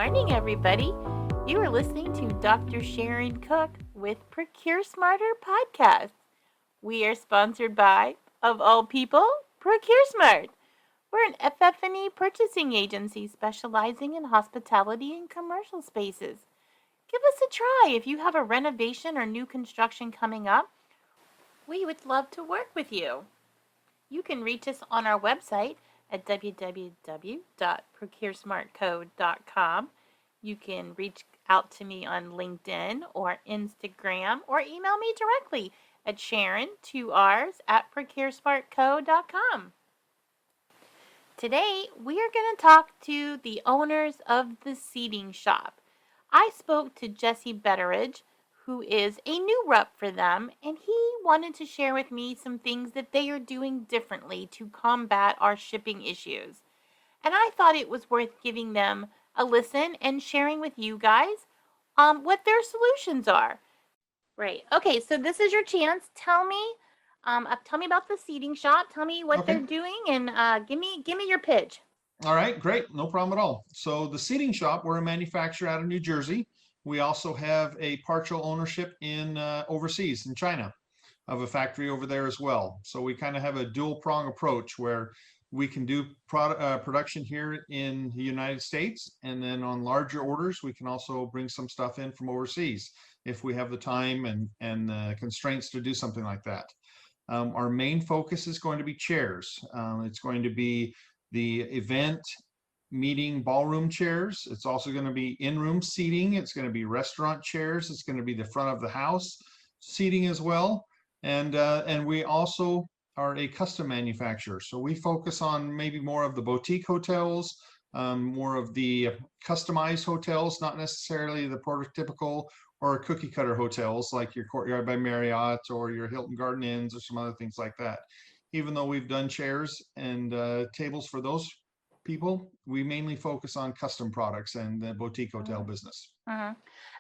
morning, everybody. You are listening to Dr. Sharon Cook with Procuresmart podcast. We are sponsored by, of all people, Procuresmart. We're an FF&E purchasing agency specializing in hospitality and commercial spaces. Give us a try if you have a renovation or new construction coming up. We would love to work with you. You can reach us on our website at www.procuresmartco.com. You can reach out to me on LinkedIn or Instagram or email me directly at Sharon, 2Rs, at procuresmartco.com. Today, we are going to talk to the owners of the Seating Shoppe. I spoke to Jesse Betteridge, who is a new rep for them, and he wanted to share with me some things that they are doing differently to combat our shipping issues. And I thought it was worth giving them a listen and sharing with you guys what their solutions are. Right. Okay, so this is your chance. Tell me about the Seating Shoppe. Tell me what they're doing, and give me your pitch. All right, great. No problem at all. So the Seating Shoppe, we're a manufacturer out of New Jersey. We also have a partial ownership in overseas in China of a factory over there as well. So we kind of have a dual prong approach where we can do production here in the United States, and then on larger orders, we can also bring some stuff in from overseas if we have the time and the constraints to do something like that. Our main focus is going to be chairs. It's going to be the event meeting ballroom chairs. It's also going to be in-room seating. It's going to be restaurant chairs. It's going to be the front of the house seating as well. And we also are a custom manufacturer. So we focus on maybe more of the boutique hotels, more of the customized hotels, not necessarily the prototypical or cookie cutter hotels like your Courtyard by Marriott or your Hilton Garden Inns or some other things like that. Even though we've done chairs and tables for those people, we mainly focus on custom products and the boutique hotel business.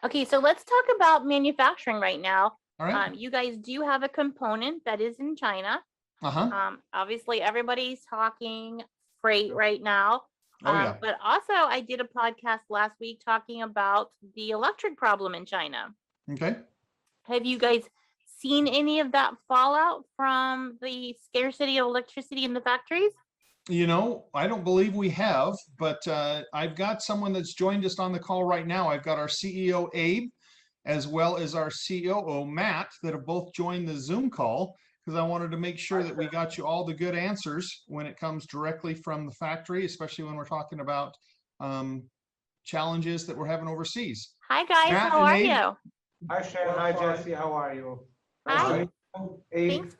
Okay, so let's talk about manufacturing right now. All right. You guys do have a component that is in China. Obviously, everybody's talking freight right now. Yeah. But also, I did a podcast last week talking about the electric problem in China. Okay. Have you guys seen any of that fallout from the scarcity of electricity in the factories? You know, I don't believe we have, but I've got someone that's joined us on the call right now. I've got our CEO, Abe, as well as our COO, Matt, that have both joined the Zoom call, because I wanted to make sure that we got you all the good answers when it comes directly from the factory, especially when we're talking about challenges that we're having overseas. Hi, guys. Matt How are Abe. you? Hi, Sharon. Hi, Jesse. How are you? Hi. Abe.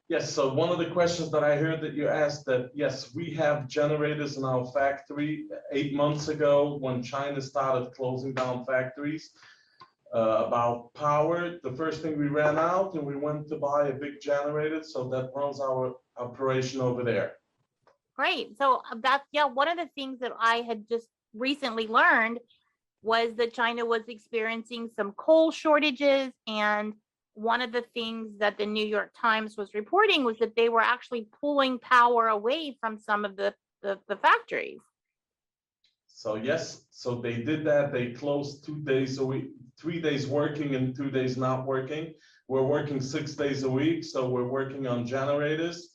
Yes, so one of the questions that I heard that you asked that, yes, we have generators in our factory. 8 months ago, when China started closing down factories about power, the first thing we ran out and we went to buy a big generator, so that runs our operation over there. Great. So that's, one of the things that I had just recently learned was that China was experiencing some coal shortages, and one of the things that the New York Times was reporting was that they were actually pulling power away from some of the factories. So yes, so they did that. They closed 2 days a week, 3 days working and 2 days not working. We're working 6 days a week, so we're working on generators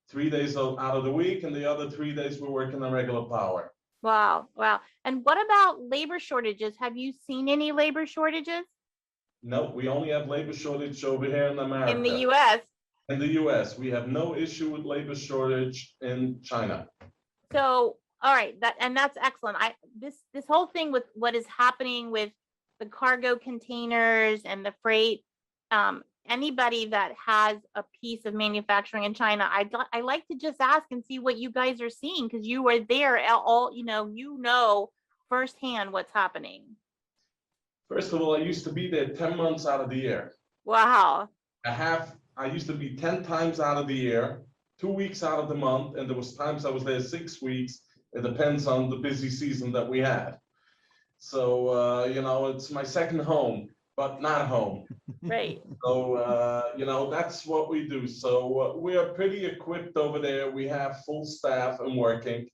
3 days out of the week, and the other 3 days we're working on regular power. Wow. And what about labor shortages? Have you seen any labor shortages? No, we only have labor shortage over here in America. In the U.S.? In the U.S., we have no issue with labor shortage in China. So, all right, that's excellent. This whole thing with what is happening with the cargo containers and the freight, anybody that has a piece of manufacturing in China, I like to just ask and see what you guys are seeing, because you are there all, you know firsthand what's happening. First of all, I used to be there 10 months out of the year. Wow. I used to be 10 times out of the year, 2 weeks out of the month, and there was times I was there 6 weeks. It depends on the busy season that we had. So, it's my second home, but not home. Right. So, that's what we do. So we are pretty equipped over there. We have full staff and working.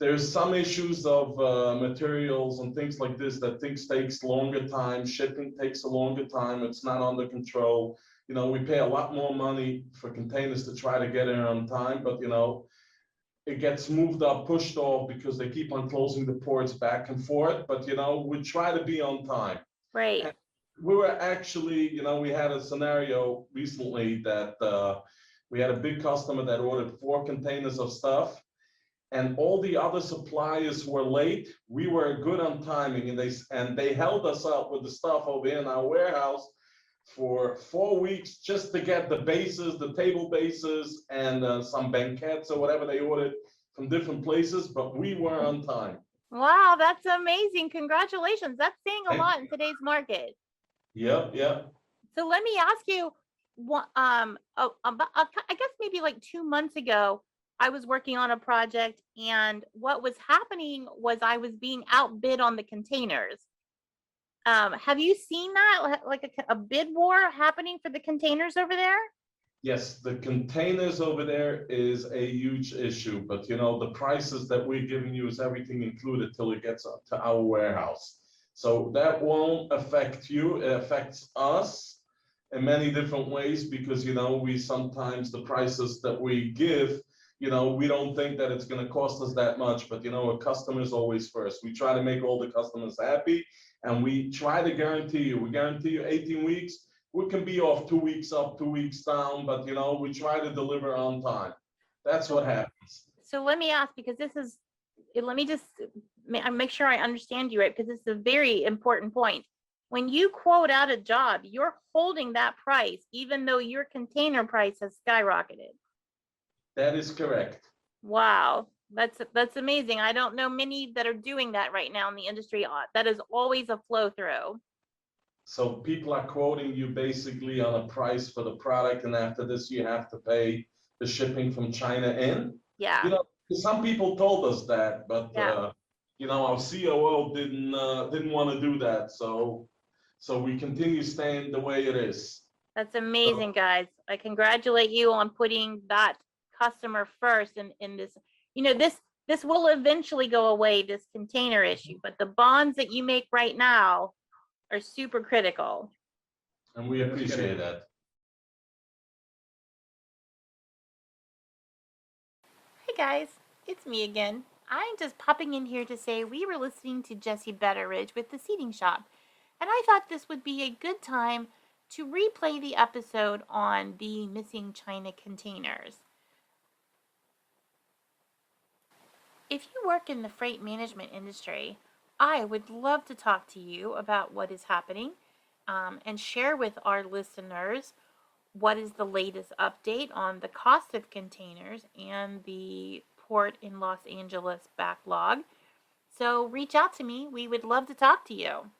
There's some issues of materials and things like this that things takes longer time. Shipping takes a longer time. It's not under control. We pay a lot more money for containers to try to get in on time, but it gets moved up, pushed off because they keep on closing the ports back and forth. But we try to be on time. Right. And we were actually, we had a scenario recently that we had a big customer that ordered 4 containers of stuff, and all the other suppliers were late. We were good on timing, and they held us up with the stuff over in our warehouse for 4 weeks just to get the bases, the table bases, and some banquettes or whatever they ordered from different places, but we were on time. Wow, that's amazing. Congratulations. That's saying a Thank lot in today's market. Yep. So let me ask you, I guess maybe like 2 months ago, I was working on a project, and what was happening was I was being outbid on the containers. Have you seen that, like a bid war happening for the containers over there? Yes, the containers over there is a huge issue, but the prices that we're giving you is everything included till it gets up to our warehouse. So that won't affect you. It affects us in many different ways because we sometimes the prices that we give, we don't think that it's going to cost us that much, but a customer is always first. We try to make all the customers happy, and we try to guarantee you. We guarantee you 18 weeks. We can be off 2 weeks up, 2 weeks down, but we try to deliver on time. That's what happens. So let me ask, because let me just make sure I understand you right, because this is a very important point. When you quote out a job, you're holding that price, even though your container price has skyrocketed. That is correct. Wow, that's amazing. I don't know many that are doing that right now in the industry. That is always a flow through. So people are quoting you basically on a price for the product, and after this, you have to pay the shipping from China in. Yeah. Some people told us that, but Yeah. our COO didn't want to do that. So we continue staying the way it is. That's amazing, guys. I congratulate you on putting that customer first in this. This will eventually go away, this container issue, but the bonds that you make right now are super critical. And we appreciate that. Hey guys, it's me again. I'm just popping in here to say we were listening to Jesse Betteridge with the Seating Shop, and I thought this would be a good time to replay the episode on the missing China containers. If you work in the freight management industry, I would love to talk to you about what is happening and share with our listeners what is the latest update on the cost of containers and the port in Los Angeles backlog. So reach out to me. We would love to talk to you.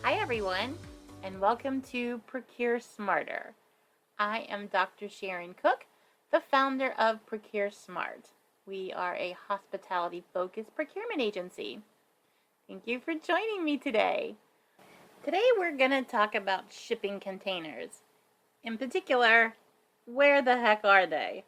Hi everyone, and welcome to Procure Smarter. I am Dr. Sharon Cook, the founder of Procuresmart. We are a hospitality-focused procurement agency. Thank you for joining me today. Today we're going to talk about shipping containers. In particular, where the heck are they?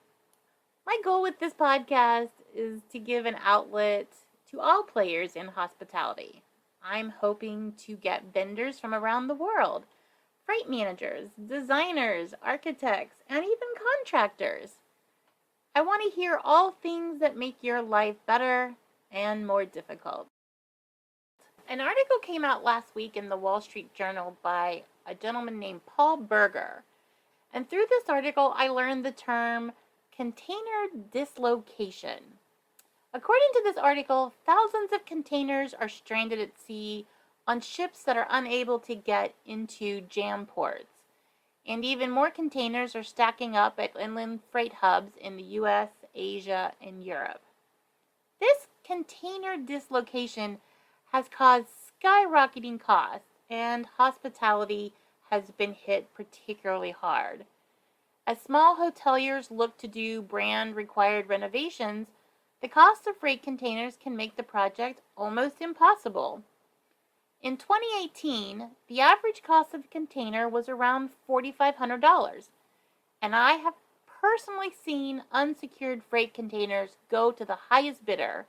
My goal with this podcast is to give an outlet to all players in hospitality. I'm hoping to get vendors from around the world, freight managers, designers, architects, and even contractors. I want to hear all things that make your life better and more difficult. An article came out last week in the Wall Street Journal by a gentleman named Paul Berger. And through this article, I learned the term container dislocation. According to this article, thousands of containers are stranded at sea on ships that are unable to get into jam ports. And even more containers are stacking up at inland freight hubs in the US, Asia, and Europe. This container dislocation has caused skyrocketing costs, and hospitality has been hit particularly hard. As small hoteliers look to do brand-required renovations, the cost of freight containers can make the project almost impossible. In 2018, the average cost of a container was around $4,500, and I have personally seen unsecured freight containers go to the highest bidder,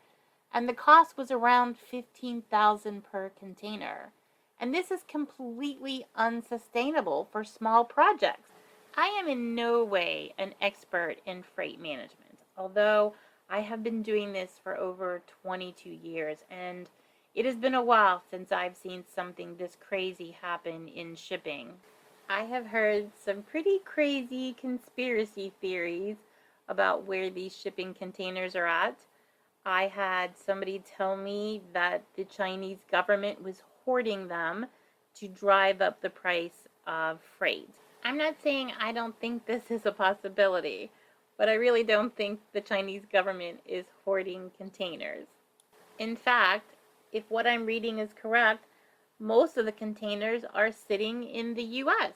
and the cost was around $15,000 per container. And this is completely unsustainable for small projects. I am in no way an expert in freight management, although I have been doing this for over 22 years, and it has been a while since I've seen something this crazy happen in shipping. I have heard some pretty crazy conspiracy theories about where these shipping containers are at. I had somebody tell me that the Chinese government was hoarding them to drive up the price of freight. I'm not saying I don't think this is a possibility, but I really don't think the Chinese government is hoarding containers. In fact, if what I'm reading is correct, most of the containers are sitting in the US.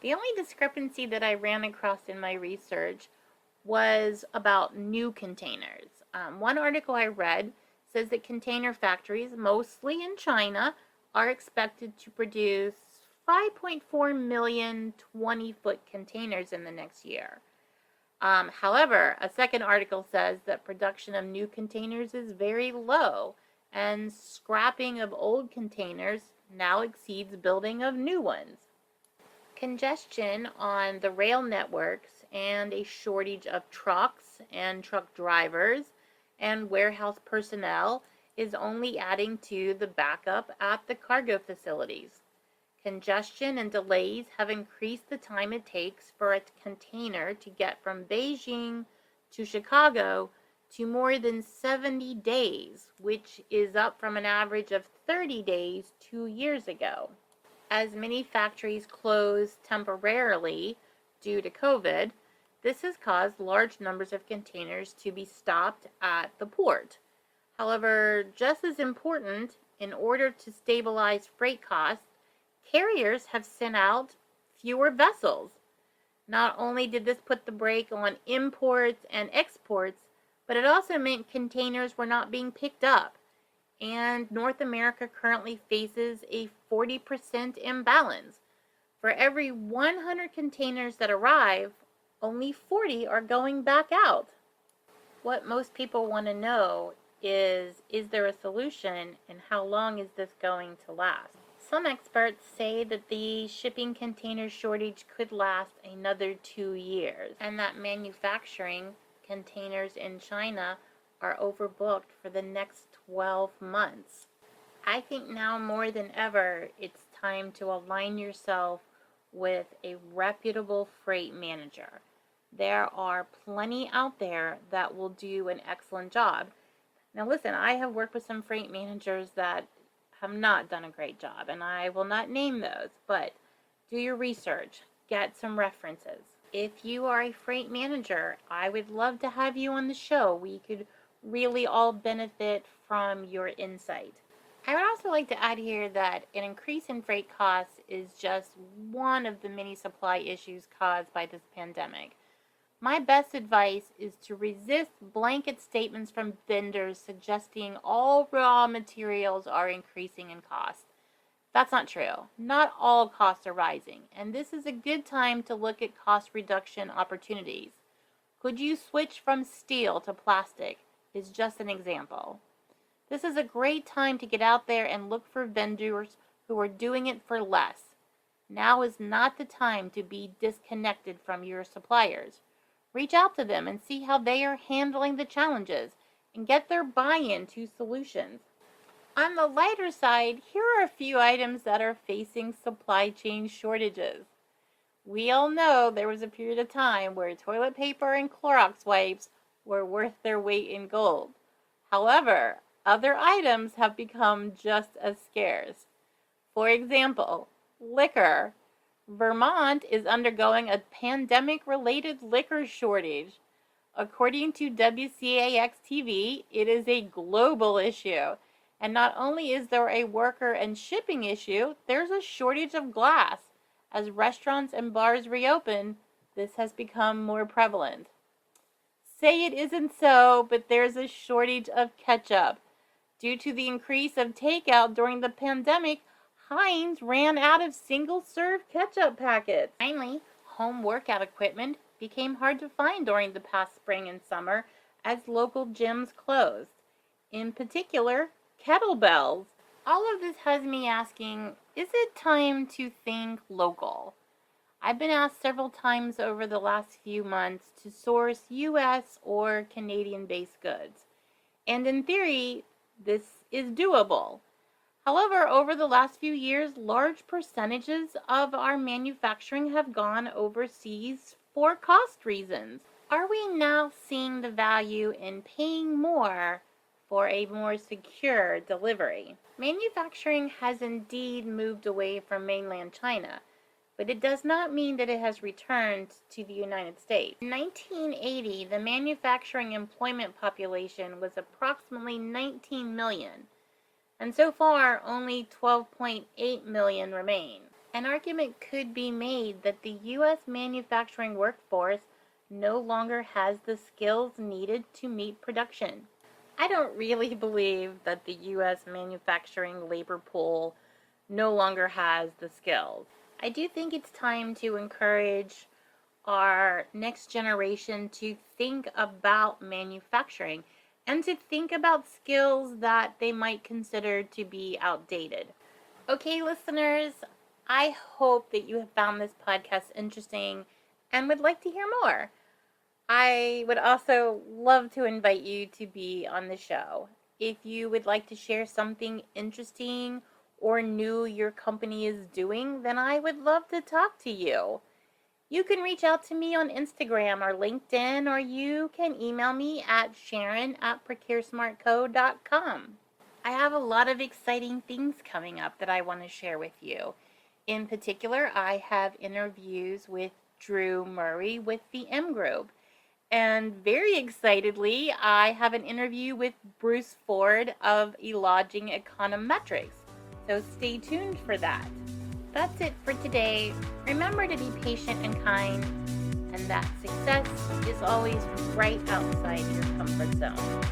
The only discrepancy that I ran across in my research was about new containers. One article I read says that container factories, mostly in China, are expected to produce 5.4 million 20-foot containers in the next year. However, a second article says that production of new containers is very low, and scrapping of old containers now exceeds building of new ones. Congestion on the rail networks and a shortage of trucks and truck drivers and warehouse personnel is only adding to the backup at the cargo facilities. Congestion and delays have increased the time it takes for a container to get from Beijing to Chicago to more than 70 days, which is up from an average of 30 days 2 years ago. As many factories close temporarily due to COVID, this has caused large numbers of containers to be stopped at the port. However, just as important, in order to stabilize freight costs, carriers have sent out fewer vessels. Not only did this put the brake on imports and exports, but it also meant containers were not being picked up. And North America currently faces a 40% imbalance. For every 100 containers that arrive, only 40 are going back out. What most people want to know is there a solution, and how long is this going to last? Some experts say that the shipping container shortage could last another 2 years, and that manufacturing containers in China are overbooked for the next 12 months. I think now more than ever, it's time to align yourself with a reputable freight manager. There are plenty out there that will do an excellent job. Now listen, I have worked with some freight managers that have not done a great job, and I will not name those, but do your research, get some references. If you are a freight manager, I would love to have you on the show. We could really all benefit from your insight. I would also like to add here that an increase in freight costs is just one of the many supply issues caused by this pandemic. My best advice is to resist blanket statements from vendors suggesting all raw materials are increasing in cost. That's not true. Not all costs are rising, and this is a good time to look at cost reduction opportunities. Could you switch from steel to plastic? Is just an example. This is a great time to get out there and look for vendors who are doing it for less. Now is not the time to be disconnected from your suppliers. Reach out to them and see how they are handling the challenges and get their buy-in to solutions. On the lighter side, here are a few items that are facing supply chain shortages. We all know there was a period of time where toilet paper and Clorox wipes were worth their weight in gold. However, other items have become just as scarce. For example, liquor. Vermont is undergoing a pandemic-related liquor shortage. According to WCAX TV, it is a global issue. And not only is there a worker and shipping issue, there's a shortage of glass. As restaurants and bars reopen, this has become more prevalent. Say it isn't so, but there's a shortage of ketchup. Due to the increase of takeout during the pandemic, Heinz ran out of single-serve ketchup packets. Finally, home workout equipment became hard to find during the past spring and summer as local gyms closed. In particular, kettlebells. All of this has me asking, is it time to think local? I've been asked several times over the last few months to source US or Canadian-based goods. And in theory, this is doable. However, over the last few years, large percentages of our manufacturing have gone overseas for cost reasons. Are we now seeing the value in paying more for a more secure delivery? Manufacturing has indeed moved away from mainland China, but it does not mean that it has returned to the United States. In 1980, the manufacturing employment population was approximately 19 million. And so far, only 12.8 million remain. An argument could be made that the U.S. manufacturing workforce no longer has the skills needed to meet production. I don't really believe that the U.S. manufacturing labor pool no longer has the skills. I do think it's time to encourage our next generation to think about manufacturing and to think about skills that they might consider to be outdated. Okay, listeners, I hope that you have found this podcast interesting and would like to hear more. I would also love to invite you to be on the show. If you would like to share something interesting or new your company is doing, then I would love to talk to you. You can reach out to me on Instagram or LinkedIn, or you can email me at sharon@procuresmartco.com. I have a lot of exciting things coming up that I want to share with you. In particular, I have interviews with Drew Murray with the M Group. And very excitedly, I have an interview with Bruce Ford of Lodging Econometrics. So stay tuned for that. That's it for today. Remember to be patient and kind, and that success is always right outside your comfort zone.